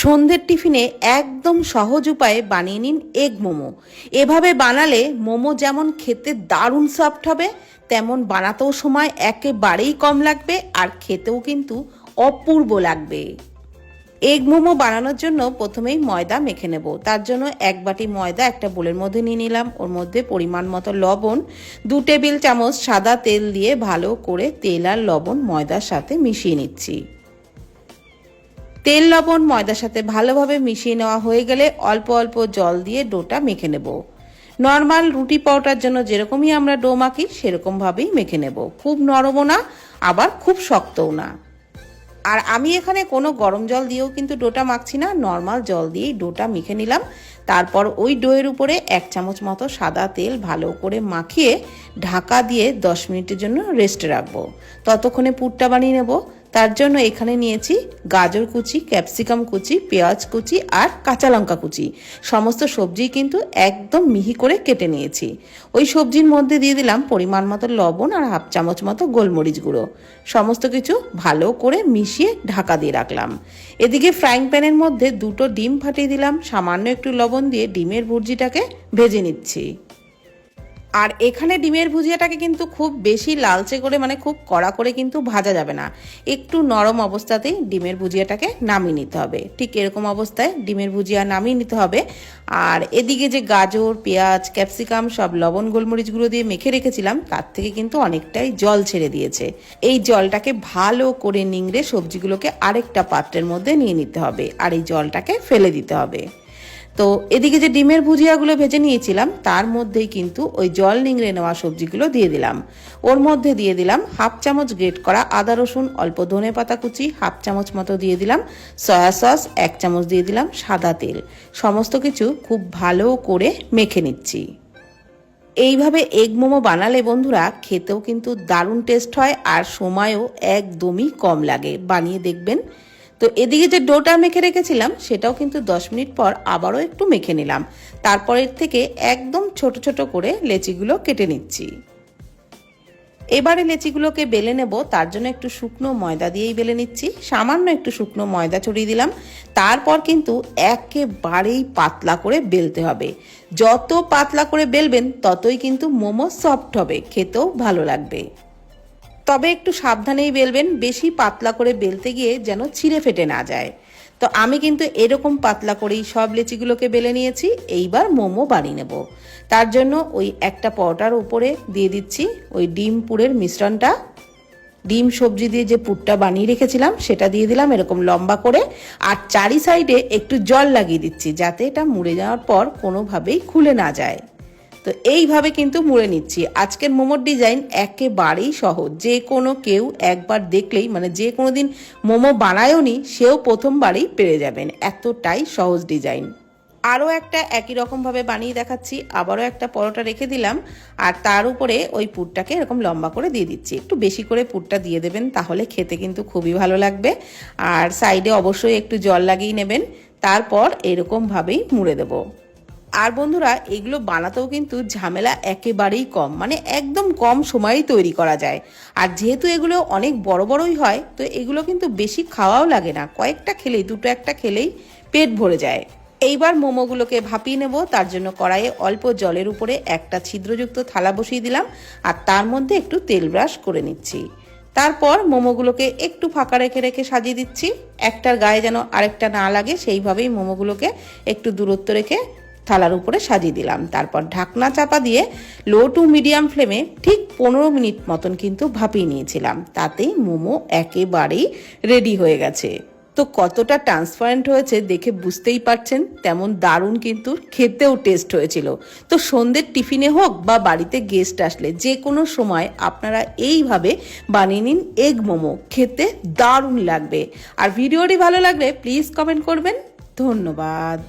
সন্ধ্যের টিফিনে একদম সহজ উপায়ে বানিয়ে নিন এগ মোমো। এভাবে বানালে মোমো যেমন খেতে দারুণ সফট হবে, তেমন বানাতেও সময় একেবারেই কম লাগবে আর খেতেও কিন্তু অপূর্ব লাগবে। এগ মোমো বানানোর জন্য প্রথমেই ময়দা মেখে নেব। তার জন্য এক বাটি ময়দা একটা বোলের মধ্যে নিয়ে নিলাম। ওর মধ্যে পরিমাণ মতো লবণ, 2 টেবিল চামচ সাদা তেল দিয়ে ভালো করে তেল আর লবণ ময়দার সাথে মিশিয়ে নিচ্ছি। তেল লবণ ময়দার সাথে ভালোভাবে মিশিয়ে নেওয়া হয়ে গেলে অল্প অল্প জল দিয়ে ডোটা মেখে নেব। নর্মাল রুটি পরোটার জন্য যেরকমই আমরা ডো মাখি সেরকমভাবেই মেখে নেব। খুব নরমও না, আবার খুব শক্তও না। আর আমি এখানে কোনো গরম জল দিয়েও কিন্তু ডোটা মাখছি না, নর্মাল জল দিয়েই ডোটা মেখে নিলাম। তারপর ওই ডোয়ের উপরে 1 চামচ মতো সাদা তেল ভালো করে মাখিয়ে ঢাকা দিয়ে 10 মিনিটের জন্য রেস্টে রাখবো। ততক্ষণে পুরটা বানিয়ে নেব। তার জন্য এখানে নিয়েছি গাজর কুচি, ক্যাপসিকাম কুচি, পেঁয়াজ কুচি আর কাঁচা লঙ্কা কুচি। সমস্ত সবজি কিন্তু একদম মিহি করে কেটে নিয়েছি। ওই সবজির মধ্যে দিয়ে দিলাম পরিমাণ মতো লবণ আর 1/2 চামচ মতো গোলমরিচ গুঁড়ো। সমস্ত কিছু ভালো করে মিশিয়ে ঢাকা দিয়ে রাখলাম। এদিকে ফ্রাইং প্যানের মধ্যে 2টো ডিম ফাটিয়ে দিলাম। সামান্য একটু লবণ দিয়ে ডিমের ভুর্জিটাকে ভেজে নিচ্ছি। আর এখানে ডিমের ভুজিয়াটাকে কিন্তু খুব বেশি লালচে করে মানে খুব কড়া করে কিন্তু ভাজা যাবে না। একটু নরম অবস্থাতেই ডিমের ভুজিয়াটাকে নামিয়ে নিতে হবে। ঠিক এরকম অবস্থায় ডিমের ভুজিয়া নামিয়ে নিতে হবে। আর এদিকে যে গাজর, পেঁয়াজ, ক্যাপসিকাম সব লবণ গোলমরিচ গুঁড়ো দিয়ে মেখে রেখেছিলাম তার থেকে কিন্তু অনেকটাই জল ছেড়ে দিয়েছে। এই জলটাকে ভালো করে নিংড়ে সবজিগুলোকে আরেকটা পাত্রের মধ্যে নিয়ে নিতে হবে আর এই জলটাকে ফেলে দিতে হবে। তো এদিকে যে ডিমের ভুজিয়াগুলো ভেজে নিয়েছিলাম তার মধ্যেই কিন্তু ওই জল নিংড়ে নেওয়া সবজিগুলো দিয়ে দিলাম। ওর মধ্যে দিয়ে দিলাম 1/2 চামচ গ্রেট করা আদা রসুন, অল্প ধনে পাতা কুচি, 1/2 চামচ মতো দিয়ে দিলাম সয়া সস, 1 চামচ দিয়ে দিলাম সাদা তেল। সমস্ত কিছু খুব ভালো করে মেখে নিচ্ছি। এইভাবে এগ মোমো বানালে বন্ধুরা খেতেও কিন্তু দারুণ টেস্ট হয় আর সময়ও একদমই কম লাগে। বানিয়ে দেখবেন। তো এদিকে যে ডোটা মেখে রেখেছিলাম সেটাও কিন্তু 10 মিনিট পর আবারও একটু মেখে নিলাম। তারপরের থেকে একদম ছোট ছোট করে লেচিগুলো কেটে নিচ্ছি। এবারে লেচিগুলোকে বেলে নেব। তার জন্য একটু শুকনো ময়দা দিয়েই বেলে নিচ্ছি। সামান্য একটু শুকনো ময়দা ছড়িয়ে দিলাম। তারপর কিন্তু একেবারেই পাতলা করে বেলতে হবে। যত পাতলা করে বেলবেন ততই কিন্তু মোমো সফট হবে, খেতেও ভালো লাগবে। তবে একটু সাবধানেই বেলবেন, বেশি পাতলা করে বেলতে গিয়ে যেন ছিঁড়ে ফেটে না যায়। তো আমি কিন্তু এরকম পাতলা করেই সব লেচিগুলোকে বেলে নিয়েছি। এইবার মোমো বানিয়ে নেব। তার জন্য ওই একটা পরোটার উপরে দিয়ে দিচ্ছি ওই ডিম পুরের মিশ্রণটা। ডিম সবজি দিয়ে যে পুরটা বানিয়ে রেখেছিলাম সেটা দিয়ে দিলাম এরকম লম্বা করে। আর চারি সাইডে একটু জল লাগিয়ে দিচ্ছি যাতে এটা মুড়ে যাওয়ার পর কোনোভাবেই খুলে না যায়। তো এইভাবে কিন্তু মুড়ে নিচ্ছি। আজকের মোমোর ডিজাইন একেবারেই সহজ। যে কোনো কেউ একবার দেখলেই মানে যে কোনো দিন মোমো বানায়ওনি সেও প্রথমবারই পেরে যাবেন, এতটাই সহজ ডিজাইন। আরও একটা একই রকমভাবে বানিয়ে দেখাচ্ছি। আবারও একটা পরোটা রেখে দিলাম আর তার উপরে ওই পুরটাকে এরকম লম্বা করে দিয়ে দিচ্ছি। একটু বেশি করে পুরটা দিয়ে দেবেন, তাহলে খেতে কিন্তু খুবই ভালো লাগবে। আর সাইডে অবশ্যই একটু জল লাগিয়ে নেবেন। তারপর এরকমভাবেই মুড়ে দেবো। আর বন্ধুরা এগুলো বানাতেও কিন্তু ঝামেলা একেবারেই কম, মানে একদম কম সময়েই তৈরি করা যায়। আর যেহেতু এগুলো অনেক বড় বড়ই হয় তো এগুলো কিন্তু বেশি খাওয়াও লাগে না, কয়েকটা খেলেই 2টো একটা খেলেই পেট ভরে যায়। এইবার মোমোগুলোকে ভাপিয়ে নেব। তার জন্য কড়াইয়ে অল্প জলের উপরে একটা ছিদ্রযুক্ত থালা বসিয়ে দিলাম আর তার মধ্যে একটু তেল ব্রাশ করে নিচ্ছি। তারপর মোমোগুলোকে একটু ফাঁকা রেখে রেখে সাজিয়ে দিচ্ছি। একটার গায়ে যেন আরেকটা না লাগে সেইভাবেই মোমোগুলোকে একটু দূরত্ব রেখে থালার উপরে সাজিয়ে দিলাম। তারপর ঢাকনা চাপা দিয়ে লো টু মিডিয়াম ফ্লেমে ঠিক 15 মিনিট মতন কিন্তু ভাপিয়ে নিয়েছিলাম। তাতেই মোমো একেবারেই রেডি হয়ে গেছে। তো কতটা ট্রান্সপারেন্ট হয়েছে দেখে বুঝতেই পারছেন, তেমন দারুণ কিন্তু খেতেও টেস্ট হয়েছিল। তো সন্ধ্যের টিফিনে হোক বা বাড়িতে গেস্ট আসলে যে কোনো সময় আপনারা এইভাবে বানিয়ে নিন এগ মোমো, খেতে দারুণ লাগবে। আর ভিডিওটি ভালো লাগলে প্লিজ কমেন্ট করবেন। ধন্যবাদ।